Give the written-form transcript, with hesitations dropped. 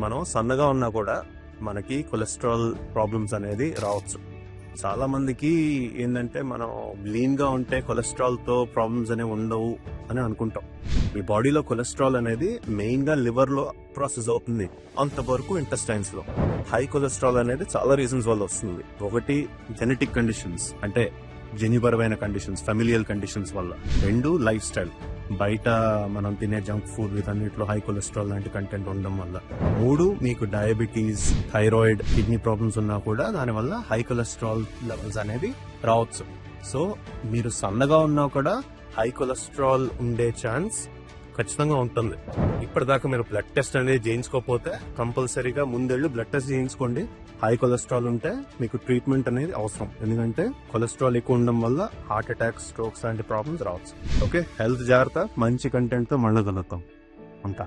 మనం సన్నగా ఉన్నా కూడా మనకి కొలెస్ట్రాల్ ప్రాబ్లమ్స్ అనేది రావచ్చు. చాలా మందికి ఏంటంటే మనం లీన్ గా ఉంటే కొలెస్ట్రాల్ తో ప్రాబ్లమ్స్ అనేవి ఉండవు అని అనుకుంటాం. మీ బాడీలో కొలెస్ట్రాల్ అనేది మెయిన్ గా లివర్ లో ప్రాసెస్ అవుతుంది, అంతవరకు ఇంటెస్టైన్స్ లో. హై కొలెస్ట్రాల్ అనేది చాలా రీజన్స్ వల్ల వస్తుంది. ఒకటి జెనెటిక్ కండిషన్స్, అంటే జన్యుపరమైన కండిషన్స్, ఫెమిలియల్ కండిషన్స్ వల్ల. రెండు లైఫ్ స్టైల్, బయట మనం తినే జంక్ ఫుడ్ వీటన్నిటిలో హై కొలెస్ట్రాల్ లాంటి కంటెంట్ ఉండడం వల్ల. మూడు, మీకు డయాబెటీస్, థైరాయిడ్, కిడ్నీ ప్రాబ్లమ్స్ ఉన్నా కూడా దానివల్ల హై కొలెస్ట్రాల్ లెవెల్స్ అనేది రావచ్చు. సో మీరు సన్నగా ఉన్నా కూడా హై కొలెస్ట్రాల్ ఉండే ఛాన్స్ ఖచ్చితంగా ఉంటుంది. ఇప్పటిదాకా మీరు బ్లడ్ టెస్ట్ అనేది చేయించుకోకపోతే కంపల్సరీగా ముందెళ్ళి బ్లడ్ టెస్ట్ చేయించుకోండి. హై కొలెస్ట్రాల్ ఉంటే మీకు ట్రీట్మెంట్ అనేది అవసరం, ఎందుకంటే కొలెస్ట్రాల్ ఎక్కువ ఉండడం వల్ల హార్ట్ అటాక్, స్ట్రోక్స్ లాంటి ప్రాబ్లమ్స్ రావచ్చు. ఓకే, హెల్త్ జాగ్రత్త, మంచి కంటెంట్ తో మళ్ళీ కలుద్దాం. ఉంటా.